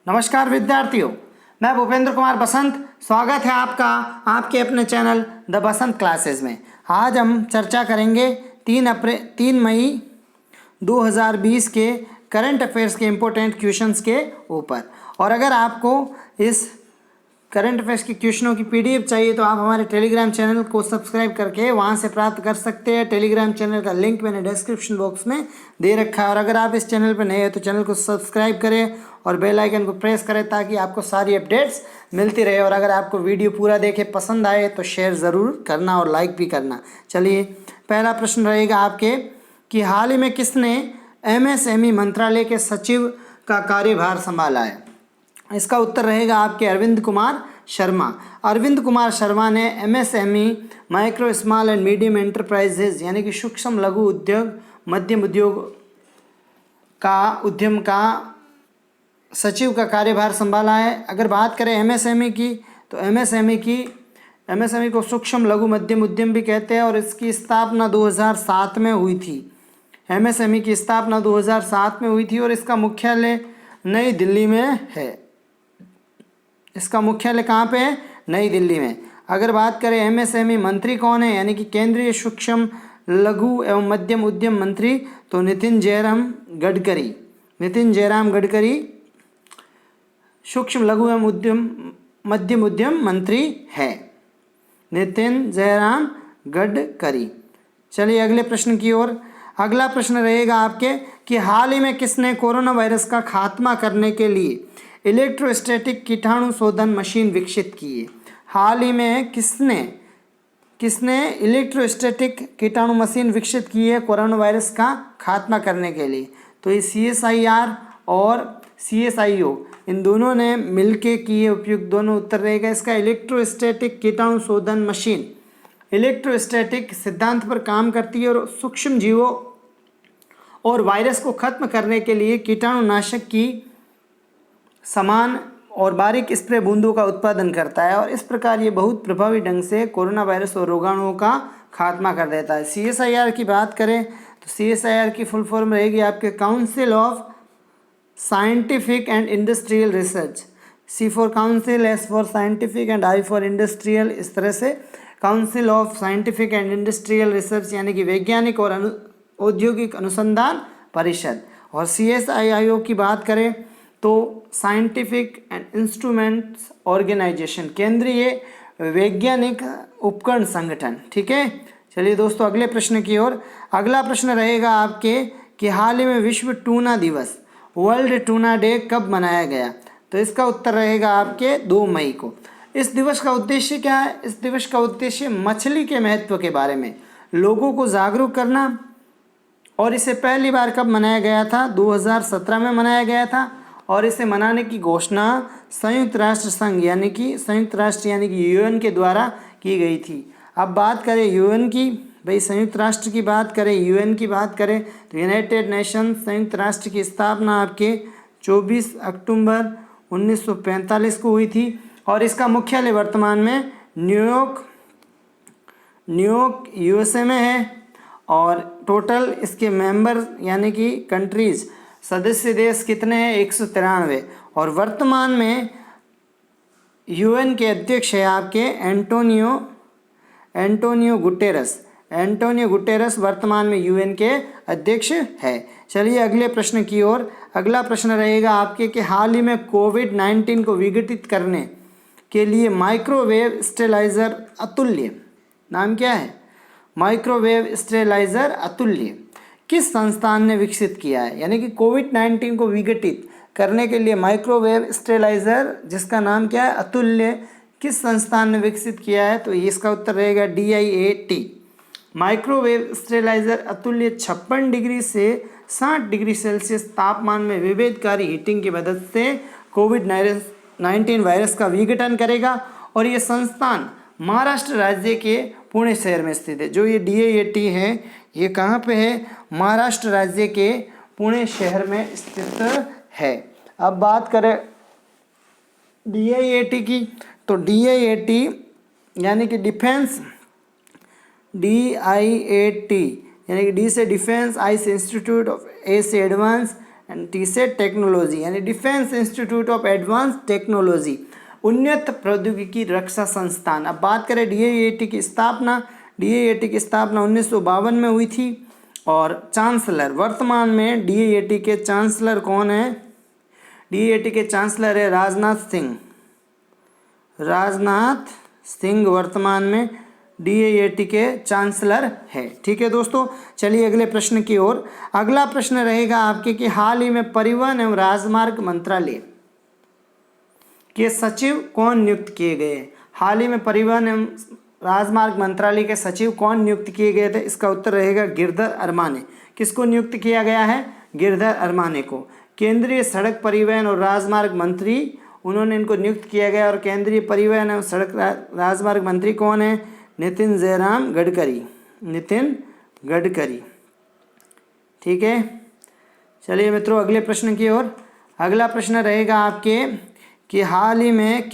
नमस्कार विद्यार्थियों, मैं भूपेंद्र कुमार बसंत स्वागत है आपका आपके अपने चैनल द बसंत क्लासेस में। आज हम चर्चा करेंगे 3 मई 2020 के करंट अफेयर्स के इम्पोर्टेंट क्वेश्चंस के ऊपर। और अगर आपको इस करंट अफेयर्स के क्वेश्चनों की पीडीएफ चाहिए तो आप हमारे टेलीग्राम चैनल को सब्सक्राइब करके वहां से प्राप्त कर सकते हैं। टेलीग्राम चैनल का लिंक मैंने डिस्क्रिप्शन बॉक्स में दे रखा है। और अगर आप इस चैनल पर नए हैं तो चैनल को सब्सक्राइब करें और बेल आइकन को प्रेस करें ताकि आपको सारी अपडेट्स मिलती रहे। और अगर आपको वीडियो पूरा देखे पसंद आए तो शेयर ज़रूर करना और लाइक भी करना। चलिए, पहला प्रश्न रहेगा आपके कि हाल ही में किसने एमएसएमई मंत्रालय के सचिव का कार्यभार संभाला है। इसका उत्तर रहेगा आपके अरविंद कुमार शर्मा। अरविंद कुमार शर्मा ने MSME micro small and medium enterprises यानी कि सूक्ष्म लघु उद्योग मध्यम उद्यम का सचिव का कार्यभार संभाला है। अगर बात करें एमएसएमई की तो एमएसएमई को सूक्ष्म लघु मध्यम उद्यम भी कहते हैं और इसकी स्थापना 2007 में हुई थी। एमएसएमई की स्थापना 2007 में हुई थी और इसका मुख्यालय नई दिल्ली में है। इसका मुख्यालय कहाँ पे है? नई दिल्ली में। अगर बात करें एमएसएमई मंत्री कौन है यानी कि केंद्रीय सूक्ष्म लघु एवं मध्यम उद्यम मंत्री, तो नितिन जयराम गडकरी सूक्ष्म लघु एवं मध्यम उद्यम मंत्री है, नितिन जयराम गडकरी। चलिए अगले प्रश्न की ओर। अगला प्रश्न रहेगा आपके कि हाल ही में किसने कोरोना वायरस का खात्मा करने के लिए इलेक्ट्रोस्टैटिक कीटाणु शोधन मशीन विकसित की है। हाल ही में किसने इलेक्ट्रोस्टैटिक कीटाणु मशीन विकसित की है कोरोना वायरस का खात्मा करने के लिए। तो ये CSIR और CSIO इन दोनों ने मिलके किए उपयुक्त दोनों उत्तर रहेगा इसका। इलेक्ट्रोस्टैटिक कीटाणु शोधन मशीन इलेक्ट्रोस्टैटिक सिद्धांत पर काम करती है और सूक्ष्म जीवों और वायरस को खत्म करने के लिए कीटाणुनाशक की समान और बारीक स्प्रे बूंदों का उत्पादन करता है और इस प्रकार ये बहुत प्रभावी ढंग से कोरोना वायरस और रोगाणुओं का खात्मा कर देता है। CSIR की बात करें तो CSIR की फुल फॉर्म रहेगी आपके council of scientific and industrial research. C for council, S for scientific and I for industrial. इस तरह से council of scientific and industrial research यानी कि वैज्ञानिक और औद्योगिक अनुसंधान परिषद। और CSIO की बात करें तो साइंटिफिक एंड इंस्ट्रूमेंट्स ऑर्गेनाइजेशन, केंद्रीय वैज्ञानिक उपकरण संगठन। ठीक है, चलिए दोस्तों अगले प्रश्न की ओर। अगला प्रश्न रहेगा आपके कि हाल ही में विश्व टूना दिवस वर्ल्ड टूना डे कब मनाया गया। तो इसका उत्तर रहेगा आपके 2 मई को। इस दिवस का उद्देश्य क्या है? इस दिवस का उद्देश्य मछली के महत्व के बारे में लोगों को जागरूक करना। और इसे पहली बार कब मनाया गया था? 2017 में मनाया गया था और इसे मनाने की घोषणा संयुक्त राष्ट्र संघ यानी कि UN के द्वारा की गई थी। अब बात करें UN की, भाई संयुक्त राष्ट्र की बात करें, UN की बात करें तो यूनाइटेड नेशन संयुक्त राष्ट्र की स्थापना आपके 24 अक्टूबर 1945 को हुई थी और इसका मुख्यालय वर्तमान में न्यूयॉर्क USA में है। और टोटल इसके मेंबर यानी कि कंट्रीज सदस्य देश कितने हैं? 193। और वर्तमान में UN के अध्यक्ष है आपके एंटोनियो गुटेरस वर्तमान में UN के अध्यक्ष है। चलिए अगले प्रश्न की ओर। अगला प्रश्न रहेगा आपके कि हाल ही में कोविड-19 को विघटित करने के लिए माइक्रोवेव स्टेलाइजर अतुल्य, नाम क्या है? माइक्रोवेव स्टेलाइजर अतुल्य किस संस्थान ने विकसित किया है? यानी कि कोविड-19 को विघटित करने के लिए माइक्रोवेव स्टेलाइजर जिसका नाम क्या है? अतुल्य, किस संस्थान ने विकसित किया है? तो इसका उत्तर रहेगा DIAT। माइक्रोवेव स्टेलाइजर अतुल्य 56 डिग्री से 60 डिग्री सेल्सियस तापमान में विभेदकारी हीटिंग की मदद से कोविड-19 वायरस का विघटन करेगा और ये संस्थान महाराष्ट्र राज्य के पुणे शहर में स्थित है। जो ये DIAT है ये कहाँ पे है? महाराष्ट्र राज्य के पुणे शहर में स्थित है। अब बात करें DIAT की तो DIAT यानी कि DIAT यानी कि D से डिफेंस, I से इंस्टीट्यूट ऑफ, A से एडवांस, एंड टी से टेक्नोलॉजी यानी defence institute of advance technology, उन्नत प्रौद्योगिकी रक्षा संस्थान। अब बात करें DAAT की स्थापना, DAAT की स्थापना 1952 में हुई थी। और चांसलर, वर्तमान में DAAT के चांसलर कौन है? DAAT के चांसलर है राजनाथ सिंह। राजनाथ सिंह वर्तमान में DAAT के चांसलर है। ठीक है दोस्तों, चलिए अगले प्रश्न की ओर। अगला प्रश्न रहेगा आपके कि हाल ही में परिवहन एवं राजमार्ग मंत्रालय के सचिव कौन नियुक्त किए गए? हाल ही में परिवहन एवं राजमार्ग मंत्रालय के सचिव कौन नियुक्त किए गए थे? इसका उत्तर रहेगा गिरधर अरमाने। किसको नियुक्त किया गया है? गिरधर अरमाने को। केंद्रीय सड़क परिवहन और राजमार्ग मंत्री, उन्होंने इनको नियुक्त किया गया। और केंद्रीय परिवहन एवं सड़क राजमार्ग मंत्री कौन है? नितिन जयराम गडकरी। नितिन गडकरी। ठीक है, चलिए मित्रों अगले प्रश्न की ओर। अगला प्रश्न रहेगा आपके कि हाल ही में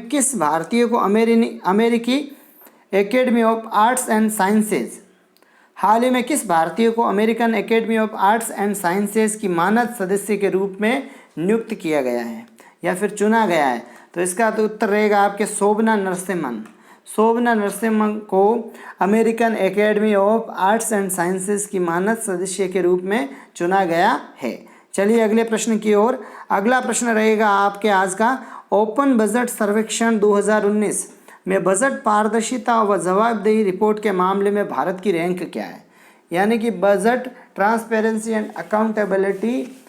किस भारतीय को अमेरिकी academy of arts and sciences, हाल ही में किस भारतीय को American academy of arts and sciences की मानद सदस्य के रूप में नियुक्त किया गया है या फिर चुना गया है? तो इसका तो उत्तर रहेगा आपके शोभना नरसिम्हन। शोभना नरसिम्हन को American academy of arts and sciences की मानद सदस्य के रूप में चुना गया है। चलिए अगले प्रश्न की ओर। अगला प्रश्न रहेगा आपके आज का, ओपन बजट सर्वेक्षण 2019 में बजट पारदर्शिता व जवाबदेही रिपोर्ट के मामले में भारत की रैंक क्या है? यानी कि बजट ट्रांसपेरेंसी एंड अकाउंटेबिलिटी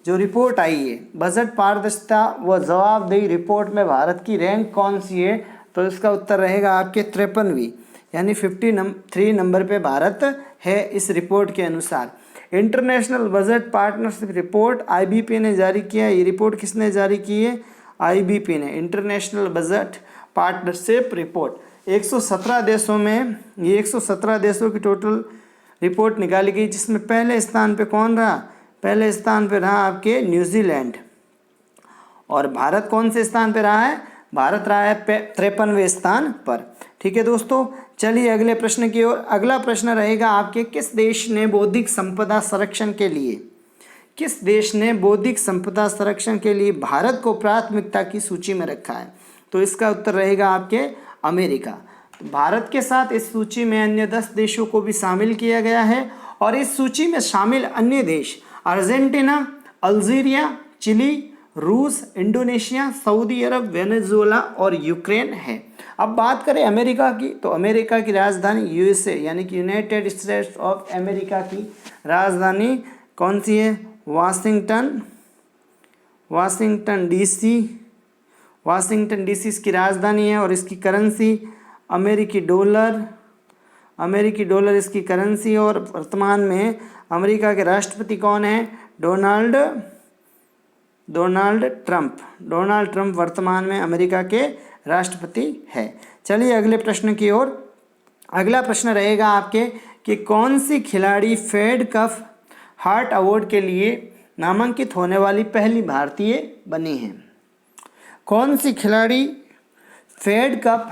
जो रिपोर्ट आई है, बजट पारदर्शिता व जवाबदेही रिपोर्ट में भारत की रैंक कौन सी है? तो इसका उत्तर रहेगा आपके 53वीं यानी 53 नंबर पे भारत है इस रिपोर्ट के अनुसार। International budget partnership report IBP ने जारी किया। ये रिपोर्ट किसने जारी की है? IBP ने, इंटरनेशनल बजट पार्टनरशिप रिपोर्ट। 117 देशों में, ये 117 देशों की टोटल रिपोर्ट निकाली गई, जिसमें पहले स्थान पे कौन रहा? पहले स्थान पे रहा आपके न्यूजीलैंड। और भारत कौन से स्थान पे रहा है? भारत रहा है 53वें स्थान पर। ठीक है दोस्तों, चलिए अगले प्रश्न की ओर। अगला प्रश्न रहेगा आपके, किस देश ने बौद्धिक संपदा संरक्षण के लिए, किस देश ने बौद्धिक संपदा संरक्षण के लिए भारत को प्राथमिकता की सूची में रखा है? तो इसका उत्तर रहेगा आपके अमेरिका। भारत के साथ इस सूची में अन्य 10 देशों को भी शामिल किया गया है। और इस सूची में शामिल अन्य देश अर्जेंटीना, अल्जीरिया, चिली, रूस, इंडोनेशिया, सऊदी अरब, वेनेजुएला और यूक्रेन है। अब बात करें अमेरिका की, तो अमेरिका की राजधानी USA यानी कि यूनाइटेड स्टेट्स ऑफ अमेरिका की राजधानी कौन सी है? Washington DC। वाशिंगटन DC इसकी राजधानी है। और इसकी करेंसी अमेरिकी डॉलर इसकी करेंसी है। और वर्तमान में अमेरिका के राष्ट्रपति कौन है? डोनाल्ड ट्रंप वर्तमान में अमेरिका के राष्ट्रपति है। चलिए अगले प्रश्न की ओर। अगला प्रश्न रहेगा आपके कि कौन सी खिलाड़ी फेड कप हार्ट अवार्ड के लिए नामांकित होने वाली पहली भारतीय बनी है? कौन सी खिलाड़ी फेड कप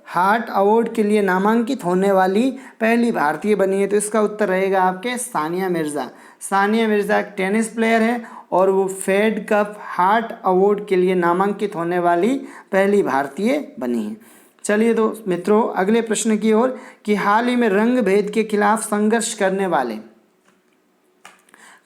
हार्ट अवार्ड के लिए नामांकित होने वाली पहली भारतीय बनी है? तो इसका उत्तर रहेगा आपके सानिया मिर्ज़ा। सानिया मिर्ज़ा एक टेनिस प्लेयर है और वो फेड कप हार्ट अवार्ड के लिए नामांकित होने वाली पहली भारतीय बनी है। चलिए तो मित्रों अगले प्रश्न की ओर कि हाल ही में रंग भेद के खिलाफ संघर्ष करने वाले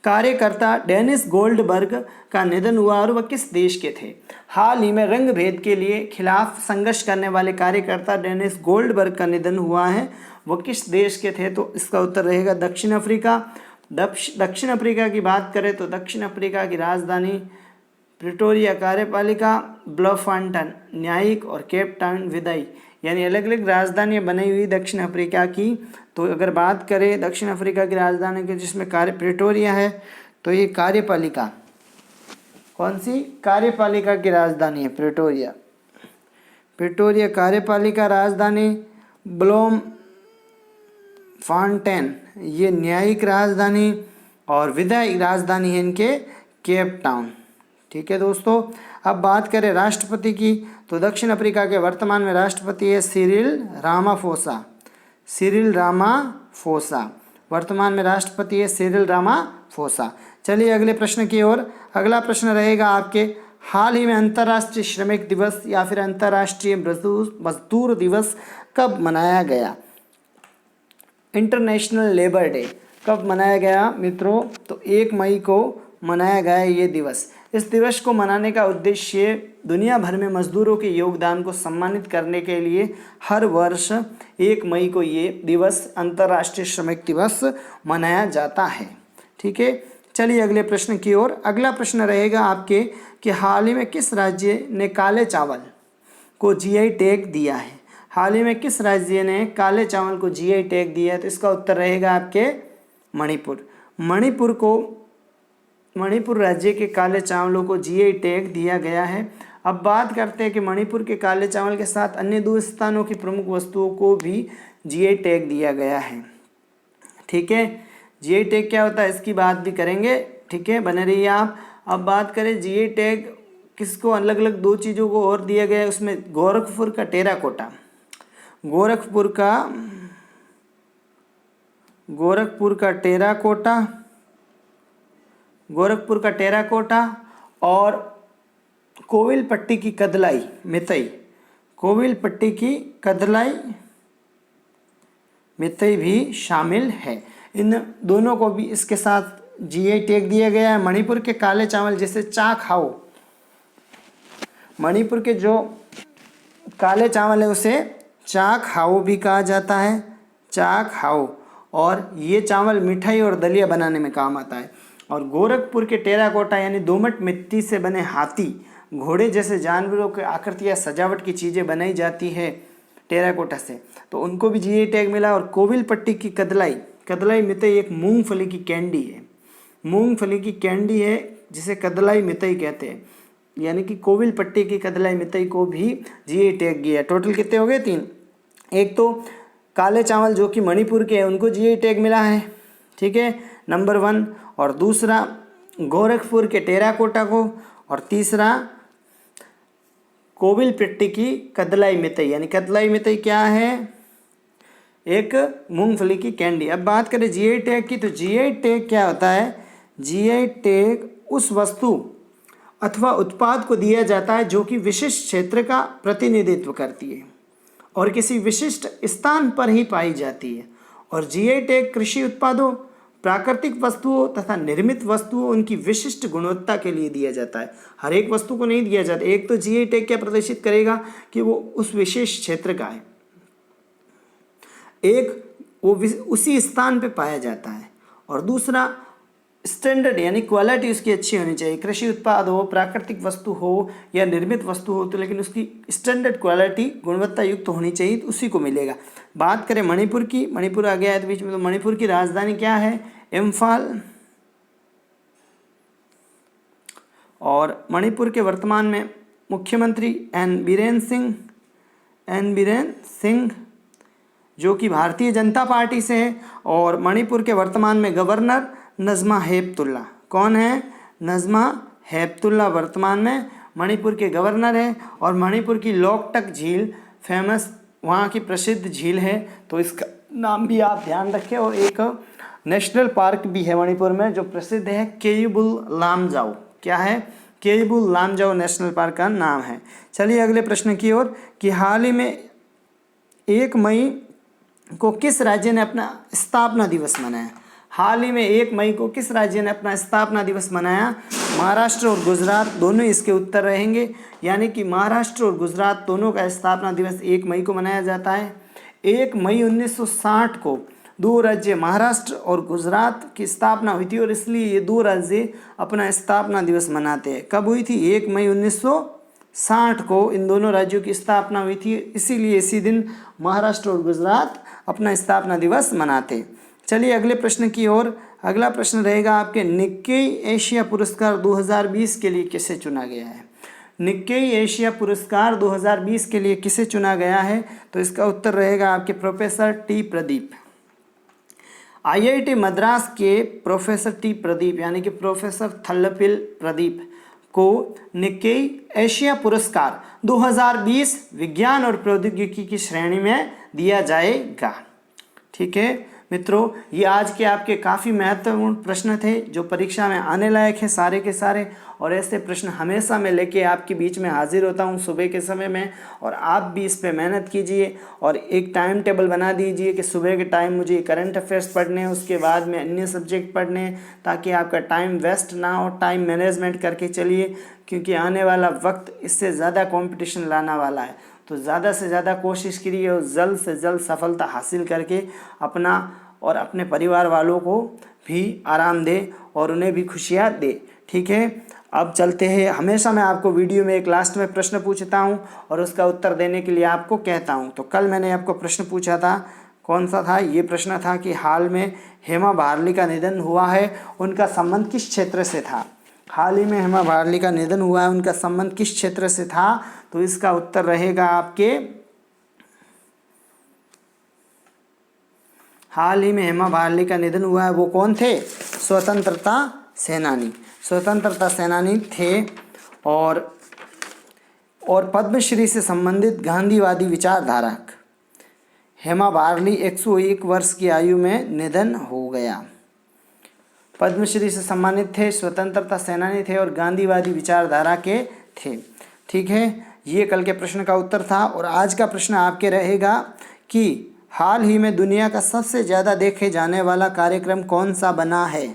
कार्यकर्ता डेनिस गोल्डबर्ग का निधन हुआ और वह किस देश के थे? हाल ही में रंग भेद के लिए खिलाफ संघर्ष करने वाले कार्यकर्ता डेनिस गोल्डबर्ग का निधन हुआ है, वह किस देश के थे? तो इसका उत्तर रहेगा दक्षिण अफ्रीका। दक्षिण अफ्रीका की बात करें तो दक्षिण अफ्रीका की राजधानी प्रिटोरिया कार्यपालिका, ब्लॉमफॉन्टेन न्यायिक और केप टाउन विदाई यानी अलग अलग राजधानियाँ बनी हुई दक्षिण अफ्रीका की। तो अगर बात करें दक्षिण अफ्रीका की राजधानी की जिसमें प्रिटोरिया है, तो ये कार्यपालिका कौन सी? कार्यपालिका की राजधानी है प्रिटोरिया कार्यपालिका राजधानी, ब्लॉमफॉन्टेन ये न्यायिक राजधानी और विधायी राजधानी है इनके केप टाउन। ठीक है दोस्तों, अब बात करें राष्ट्रपति की, तो दक्षिण अफ्रीका के वर्तमान में राष्ट्रपति है सिरिल रामाफोसा। Cyril Ramaphosa. वर्तमान में राष्ट्रपति है सिरिल रामाफोसा। चलिए अगले प्रश्न की ओर। अगला प्रश्न रहेगा आपके, हाल ही में अंतर्राष्ट्रीय श्रमिक दिवस या फिर अंतर्राष्ट्रीय मजदूर दिवस कब मनाया गया? इंटरनेशनल लेबर डे कब मनाया गया मित्रों? तो 1 मई को मनाया गया ये दिवस। इस दिवस को मनाने का उद्देश्य दुनिया भर में मजदूरों के योगदान को सम्मानित करने के लिए हर वर्ष 1 मई को ये दिवस अंतर्राष्ट्रीय श्रमिक दिवस मनाया जाता है। ठीक है, चलिए अगले प्रश्न की ओर। अगला प्रश्न रहेगा आपके कि हाल ही में किस राज्य ने काले चावल को जीआई टैग दिया है? हाल ही में किस राज्य ने काले चावल को जीआई टैग दिया है? तो इसका उत्तर रहेगा आपके मणिपुर। मणिपुर राज्य के काले चावलों को जीआई टैग दिया गया है। अब बात करते हैं कि मणिपुर के काले चावल के साथ अन्य 2 स्थानों की प्रमुख वस्तुओं को भी जीआई टैग दिया गया है। ठीक है, जीआई टैग क्या होता है इसकी बात भी करेंगे। ठीक है, बने रहिए आप। अब बात करें जीआई टैग किसको, अलग अलग 2 चीज़ों को और दिया गया है उसमें। गोरखपुर का टेराकोटा, गोरखपुर का टेराकोटा और कोविलपट्टी की कदलाई मितई भी शामिल है। इन दोनों को भी इसके साथ जीआई टैग दिया गया है। मणिपुर के काले चावल जैसे चा खाओ, मणिपुर के जो काले चावल है उसे चा खाओ भी कहा जाता है, चा खाओ। और ये चावल मिठाई और दलिया बनाने में काम आता है। और गोरखपुर के टेराकोटा यानी दोमट मिट्टी से बने हाथी, घोड़े जैसे जानवरों के आकृति या सजावट की चीज़ें बनाई जाती है टेराकोटा से, तो उनको भी जीआई टैग मिला। और कोविलपट्टी की कदलाई मितई एक मूंगफली की कैंडी है जिसे कदलाई मितई कहते हैं, यानी कि कोविलपट्टी की कदलाई मितई को भी जीआई टैग दिया। टोटल कितने हो गए? 3। एक तो काले चावल जो कि मणिपुर के हैं उनको जीआई टैग मिला है, ठीक है, नंबर 1। और दूसरा गोरखपुर के टेराकोटा को, और तीसरा कोविलपट्टी की कदलाई मितई, यानी कदलाई मितई क्या है? एक मूंगफली की कैंडी। अब बात करें जीआई टैग की, तो जीआई टैग क्या होता है? जीआई टैग उस वस्तु अथवा उत्पाद को दिया जाता है जो कि विशिष्ट क्षेत्र का प्रतिनिधित्व करती है और किसी विशिष्ट स्थान पर ही पाई जाती है। और जीआई टैग कृषि उत्पादों, प्राकृतिक वस्तुओं तथा निर्मित वस्तुओं उनकी विशिष्ट गुणवत्ता के लिए दिया जाता है। हर एक वस्तु को नहीं दिया जाता। एक तो जीआई टैग क्या प्रदर्शित करेगा कि वो उस विशेष क्षेत्र का है, एक वो उसी स्थान पे पाया जाता है, और दूसरा स्टैंडर्ड यानी क्वालिटी उसकी अच्छी होनी चाहिए। कृषि उत्पाद हो, प्राकृतिक वस्तु हो या निर्मित वस्तु हो, तो लेकिन उसकी स्टैंडर्ड क्वालिटी गुणवत्ता युक्त होनी चाहिए, तो उसी को मिलेगा। बात करें मणिपुर की, मणिपुर आ गया है तो बीच में, तो मणिपुर की राजधानी क्या है? इम्फाल। और मणिपुर के वर्तमान में मुख्यमंत्री एन बीरेन सिंह जो कि भारतीय जनता पार्टी से है। और मणिपुर के वर्तमान में गवर्नर नज़मा हेपतुल्ला। कौन है? नज़मा हेपतुल्ला वर्तमान में मणिपुर के गवर्नर है। और मणिपुर की लोकटक झील फेमस, वहाँ की प्रसिद्ध झील है, तो इसका नाम भी आप ध्यान रखें। और एक नेशनल पार्क भी है मणिपुर में जो प्रसिद्ध है, केयुबुल लामजाओ। क्या है? केयुबुल लामजाओ नेशनल पार्क का नाम है। चलिए अगले प्रश्न की ओर कि हाल ही में 1 मई को किस राज्य ने अपना स्थापना दिवस मनाया? हाल ही में 1 मई को किस राज्य ने अपना स्थापना दिवस मनाया? महाराष्ट्र और गुजरात दोनों इसके उत्तर रहेंगे, यानी कि महाराष्ट्र और गुजरात दोनों का स्थापना दिवस 1 मई को मनाया जाता है। 1 मई 1960 को 2 राज्य महाराष्ट्र और गुजरात की स्थापना हुई थी, और इसलिए ये 2 राज्य अपना स्थापना दिवस मनाते हैं। कब हुई थी? 1 मई 1960 को इन दोनों राज्यों की स्थापना हुई थी, इसीलिए इसी दिन महाराष्ट्र और गुजरात अपना स्थापना दिवस मनाते। चलिए अगले प्रश्न की ओर। अगला प्रश्न रहेगा आपके, निक्केई एशिया पुरस्कार 2020 के लिए किसे चुना गया है? निक्केई एशिया पुरस्कार 2020 के लिए किसे चुना गया है? तो इसका उत्तर रहेगा आपके professor T Pradeep. IIT Madras के प्रोफेसर टी प्रदीप यानी कि प्रोफेसर थल्लपिल प्रदीप को निक्केई एशिया पुरस्कार 2020 विज्ञान और प्रौद्योगिकी की श्रेणी में दिया जाएगा। ठीक है मित्रों, ये आज के आपके काफ़ी महत्वपूर्ण प्रश्न थे जो परीक्षा में आने लायक हैं सारे के सारे। और ऐसे प्रश्न हमेशा मैं लेके आपके बीच में हाजिर होता हूँ सुबह के समय में, और आप भी इस पे मेहनत कीजिए और एक टाइम टेबल बना दीजिए कि सुबह के टाइम मुझे करंट अफेयर्स पढ़ने हैं, उसके बाद में अन्य सब्जेक्ट पढ़ने हैं, ताकि आपका टाइम वेस्ट ना हो। टाइम मैनेजमेंट करके चलिए, क्योंकि आने वाला वक्त इससे ज़्यादा कंपटीशन लाने वाला है। तो ज़्यादा से ज़्यादा कोशिश करिए और जल्द से जल्द सफलता हासिल करके अपना और अपने परिवार वालों को भी आराम दे और उन्हें भी खुशियाँ दे। ठीक है, अब चलते हैं। हमेशा मैं आपको वीडियो में एक लास्ट में प्रश्न पूछता हूँ और उसका उत्तर देने के लिए आपको कहता हूँ। तो कल मैंने आपको प्रश्न पूछा था, कौन सा था? ये प्रश्न था कि हाल में हेमा बारली का निधन हुआ है, उनका संबंध किस क्षेत्र से था? हाल ही में हेमा बारली का निधन हुआ है, उनका संबंध किस क्षेत्र से था? तो इसका उत्तर रहेगा आपके, हाल ही में हेमा बारली का निधन हुआ है, वो कौन थे? स्वतंत्रता सेनानी, स्वतंत्रता सेनानी थे। और पद्मश्री से संबंधित गांधीवादी विचारधारक हेमा बारली 101 वर्ष की आयु में निधन हो गया। पद्मश्री से सम्मानित थे, स्वतंत्रता सेनानी थे और गांधीवादी विचारधारा के थे। ठीक है, ये कल के प्रश्न का उत्तर था। और आज का प्रश्न आपके रहेगा कि हाल ही में दुनिया का सबसे ज़्यादा देखे जाने वाला कार्यक्रम कौन सा बना है?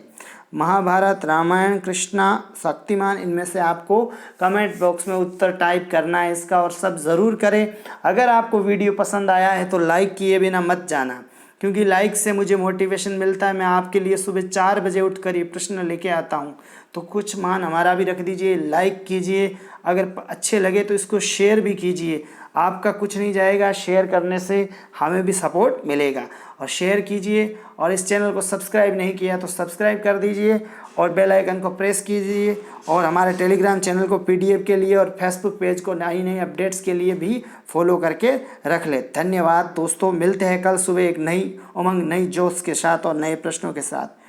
महाभारत, रामायण, कृष्णा, शक्तिमान, इनमें से आपको कमेंट बॉक्स में उत्तर टाइप करना है इसका, और सब ज़रूर करें। अगर आपको वीडियो पसंद आया है तो लाइक किए बिना मत जाना, क्योंकि लाइक से मुझे मोटिवेशन मिलता है। मैं आपके लिए सुबह 4 बजे उठकर ये प्रश्न लेके आता हूँ, तो कुछ मान हमारा भी रख दीजिए, लाइक कीजिए। अगर अच्छे लगे तो इसको शेयर भी कीजिए, आपका कुछ नहीं जाएगा, शेयर करने से हमें भी सपोर्ट मिलेगा। और शेयर कीजिए, और इस चैनल को सब्सक्राइब नहीं किया तो सब्सक्राइब कर दीजिए और बेल आइकन को प्रेस कीजिए। और हमारे टेलीग्राम चैनल को पीडीएफ के लिए और फेसबुक पेज को नई नई अपडेट्स के लिए भी फॉलो करके रख ले। धन्यवाद दोस्तों, मिलते हैं कल सुबह एक नई उमंग, नई जोश के साथ और नए प्रश्नों के साथ।